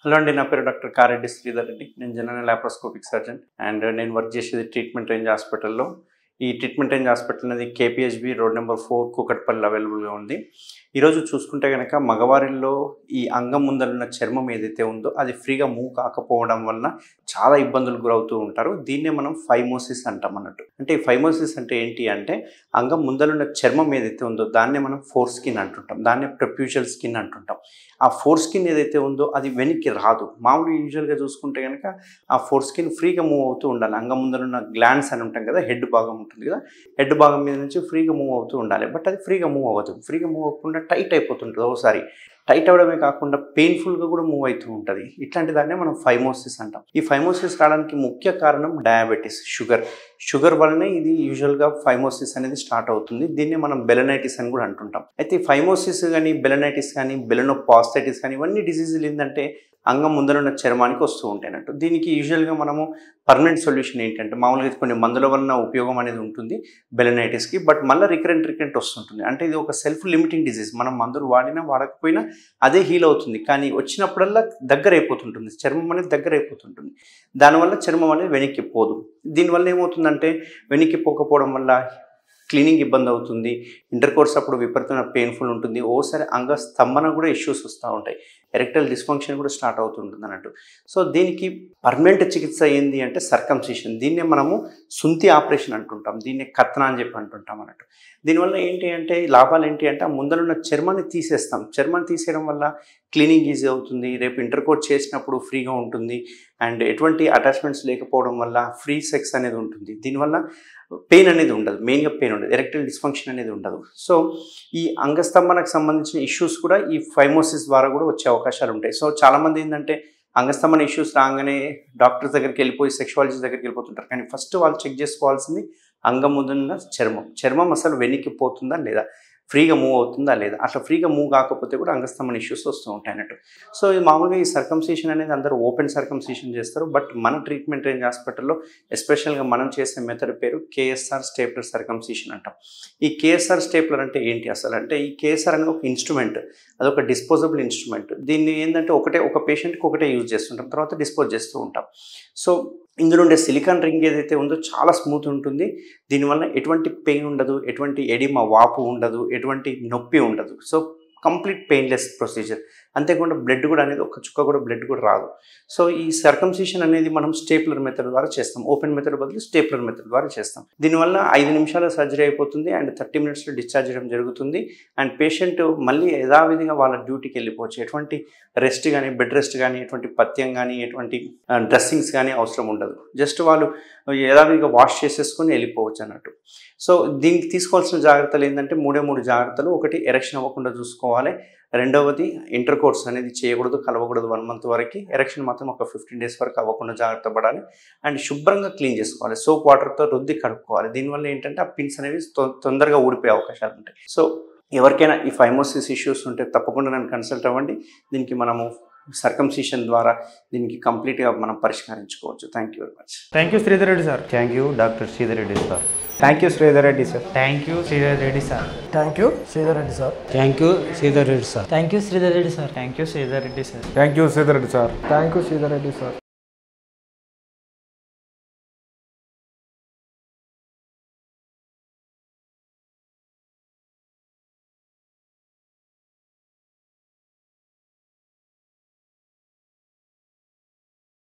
Hello అండి, నా పేరు డాక్టర్ కారెడ్డి శ్రీధర్ రెడ్డి. నేను జనరల్ లాప్రోస్కోపిక్ సర్జన్ అండ్ నేను వర్క్ చేసేది ట్రీట్మెంట్ రేంజ్ హాస్పిటల్లో. ఈ ట్రీట్మెంట్ రేంజ్ హాస్పిటల్ అనేది కేపీహెచ్బి రోడ్ నెంబర్ 4 కూకట్పల్లి అవైలబుల్గా ఉంది. ఈరోజు చూసుకుంటే కనుక మగవారిలో ఈ అంగం ముందరున్న చర్మం ఏదైతే ఉందో అది ఫ్రీగా మూవ్ కాకపోవడం వలన చాలా ఇబ్బందులు గురవుతూ ఉంటారు. దీన్నే మనం ఫైమోసిస్ అంటాం అన్నట్టు. అంటే ఈ ఫైమోసిస్ అంటే ఏంటి అంటే అంగం ముందరున్న చర్మం ఏదైతే ఉందో దాన్నే మనం ఫోర్ స్కిన్ అంటుంటాం, దాన్నే ప్రొప్యూషల్ స్కిన్ అంటుంటాం. ఆ ఫోర్ స్కిన్ ఏదైతే ఉందో అది వెనక్కి రాదు. మామూలుగా యూజువల్గా చూసుకుంటే కనుక ఆ ఫోర్ స్కిన్ ఫ్రీగా మూవ్ అవుతూ ఉండాలి. అంగం ముందరున్న గ్లాండ్స్ అని ఉంటాం కదా, హెడ్ భాగం ఉంటుంది కదా, హెడ్ భాగం మీద నుంచి ఫ్రీగా మూవ్ అవుతూ ఉండాలి. బట్ అది ఫ్రీగా మూవ్ అవ్వదు. ఫ్రీగా మూవ్ అవ్వకుండా టైట్ అయిపోతుంటుంది. ఒకసారి టైట్ అవ్వడమే కాకుండా పెయిన్ఫుల్గా కూడా మూవ్ అవుతూ ఉంటుంది. ఇట్లాంటి దాన్నే మనం ఫైమోసిస్ అంటాం. ఈ ఫైమోసిస్ రావడానికి ముఖ్య కారణం డయాబెటీస్, షుగర్ వల్లనే ఇది యూజువల్గా ఫైమోసిస్ అనేది స్టార్ట్ అవుతుంది. దీన్ని మనం బెలనైటిస్ అని కూడా అంటుంటాం. అయితే ఈ ఫైమోసిస్ కానీ బెలనైటిస్ కానీ బెలనోపాస్టైటిస్ కానీ ఇవన్నీ డిసీజులు ఏంటంటే అంగం ముందరున్న చర్మానికి వస్తూ ఉంటాయి అన్నట్టు. దీనికి యూజువల్గా మనము పర్మనెంట్ సొల్యూషన్ ఏంటంటే మామూలుగా కొన్ని మందుల వలన ఉపయోగం అనేది ఉంటుంది బెలనైటిస్కి. బట్ మళ్ళీ రికరెంట్ వస్తుంటుంది. అంటే ఇది ఒక సెల్ఫ్ లిమిటింగ్ డిసీజ్. మనం మందులు వాడినా వాడకపోయినా అదే హీల్ అవుతుంది. కానీ వచ్చినప్పుడల్లా దగ్గర అయిపోతుంటుంది, చర్మం అనేది దగ్గర అయిపోతుంటుంది. దానివల్ల చర్మం అనేది వెనక్కి పోదు. దీనివల్ల ఏమవుతుందంటే వెనక్కి పోకపోవడం వల్ల క్లీనింగ్ ఇబ్బంది అవుతుంది. ఇంటర్ కోర్స్ అప్పుడు విపరీతమైన పెయిన్ఫుల్ ఉంటుంది. ఓసారి అంగ స్తంభన కూడా ఇష్యూస్ వస్తూ ఉంటాయి. ఎరెక్టల్ డిస్ఫంక్షన్ కూడా స్టార్ట్ అవుతుంటుంది అన్నట్టు. సో దీనికి పర్మనెంట్ చికిత్స ఏంది అంటే సర్కంసిషన్. దీన్నే మనము సుంతి ఆపరేషన్ అంటుంటాం, దీన్నే కత్తన అని చెప్పి అంటుంటాం అన్నట్టు. దీనివల్ల ఏంటి అంటే లాభాలు ఏంటి అంటే ఆ ముందరున్న చర్మాన్ని తీసేస్తాం. చర్మాన్ని తీసేయడం వల్ల క్లీనింగ్ ఈజీ అవుతుంది. రేపు ఇంటర్ కోర్స్ చేసినప్పుడు ఫ్రీగా ఉంటుంది. అండ్ ఎటువంటి అటాచ్మెంట్స్ లేకపోవడం వల్ల ఫ్రీ సెక్స్ అనేది ఉంటుంది. దీనివల్ల పెయిన్ అనేది ఉండదు, మెయిన్గా పెయిన్ ఉండదు, ఎరెక్టల్ డిస్ఫంక్షన్ అనేది ఉండదు. సో ఈ అంగస్తంభనకు సంబంధించిన ఇష్యూస్ కూడా ఈ ఫైమోసిస్ ద్వారా కూడా వచ్చే అవకాశాలు ఉంటాయి. సో చాలామంది ఏంటంటే అంగస్తంభన ఇష్యూస్ రాగానే డాక్టర్స్ దగ్గరికి వెళ్ళిపోయి సెక్షువాలజిస్ట్ దగ్గరికి వెళ్ళిపోతుంటారు. కానీ ఫస్ట్ వాళ్ళు చెక్ చేసుకోవాల్సింది అంగం ముందున్న చర్మం అసలు వెనక్కి పోతుందా లేదా, ఫ్రీగా మూవ్ అవుతుందా లేదా. అట్లా ఫ్రీగా మూవ్ కాకపోతే కూడా అంగస్తంభన ఇష్యూస్ వస్తూ ఉంటాయి అన్నట్టు. సో ఇది మామూలుగా ఈ సర్కంసిషన్ అనేది అందరూ ఓపెన్ సర్కంసిషన్ చేస్తారు. బట్ మన ట్రీట్మెంట్ రేంజ్ హాస్పిటల్లో ఎస్పెషల్గా మనం చేసే మెథడ్ పేరు కేఎస్ఆర్ స్టేప్లర్ సర్కంసిషన్ అంటాం. ఈ కేఎస్ఆర్ స్టేప్లర్ అంటే ఏంటి అసలు అంటే ఈ కేఎస్ఆర్ అనేది ఒక ఇన్స్ట్రుమెంట్, అదొక డిస్పోజబుల్ ఇన్స్ట్రుమెంట్. దీన్ని ఏంటంటే ఒక పేషెంట్కి ఒకటే యూజ్ చేస్తుంటాం, తర్వాత డిస్పోజ్ చేస్తూ ఉంటాం. సో ఇందులో ఉండే సిలికాన్ రింగ్ ఏదైతే ఉందో చాలా స్మూత్ ఉంటుంది. దీనివల్ల ఎటువంటి పెయిన్ ఉండదు, ఎటువంటి ఎడిమా వాపు ఉండదు, ఎటువంటి నొప్పి ఉండదు. So complete painless procedure. అంతేకాకుండా బ్లడ్ కూడా అనేది ఒక చుక్క కూడా బ్లడ్ కూడా రాదు. సో ఈ సర్కంసిషన్ అనేది మనం స్టేప్లర్ మెథడ్ ద్వారా చేస్తాం. ఓపెన్ మెథడ్ బదులు స్టేప్లర్ మెథడ్ ద్వారా చేస్తాం. దీనివల్ల 5 నిమిషాల సర్జరీ అయిపోతుంది అండ్ 30 మినిట్స్లో డిశ్చార్జ్ చేయడం జరుగుతుంది. అండ్ పేషెంట్ మళ్ళీ యథావిధిగా వాళ్ళ డ్యూటీకి వెళ్ళిపోవచ్చు. ఎటువంటి రెస్ట్ కానీ, బెడ్ రెస్ట్ కానీ, ఎటువంటి పథ్యం కానీ, ఎటువంటి డ్రెస్సింగ్స్ కానీ అవసరం ఉండదు. జస్ట్ వాళ్ళు యథావిధిగా వాష్ చేసేసుకొని వెళ్ళిపోవచ్చు అన్నట్టు. సో దీనికి తీసుకోవాల్సిన జాగ్రత్తలు ఏంటంటే 3 జాగ్రత్తలు. ఒకటి, ఎరెక్షన్ అవ్వకుండా చూసుకోవాలి. రెండవది, ఇంటర్ కోర్స్ అనేది చేయకూడదు, కలవకూడదు 1 మంత్ వరకు. ఎరెక్షన్ మాత్రం ఒక 15 డేస్ వరకు అవ్వకుండా జాగ్రత్త పడాలి. అండ్ శుభ్రంగా క్లీన్ చేసుకోవాలి, సోప్ వాటర్తో రుద్ది కడుక్కోవాలి. దీనివల్ల ఏంటంటే ఆ పిన్స్ అనేవి తొందరగా ఊడిపోయే అవకాశాలు ఉంటాయి. సో ఎవరికైనా ఈ ఫైమోసిస్ ఇష్యూస్ ఉంటే తప్పకుండా నన్ను కన్సల్ట్ అవ్వండి. దీనికి మనము సర్కంసిషన్ ద్వారా దీనికి కంప్లీట్గా మనం పరిష్కరించుకోవచ్చు. Thank you very much. Thank you Sridhar Reddy sir. Thank you doctor Sridhar Reddy sir. Thank you Sridhar Reddy sir. Thank you Sridhar Reddy sir. Thank you Sridhar Reddy sir. Thank you Sridhar Reddy sir. Thank you Sridhar Reddy sir. Thank you Sridhar Reddy sir. Thank you Sridhar Reddy sir. Thank you Sridhar Reddy sir.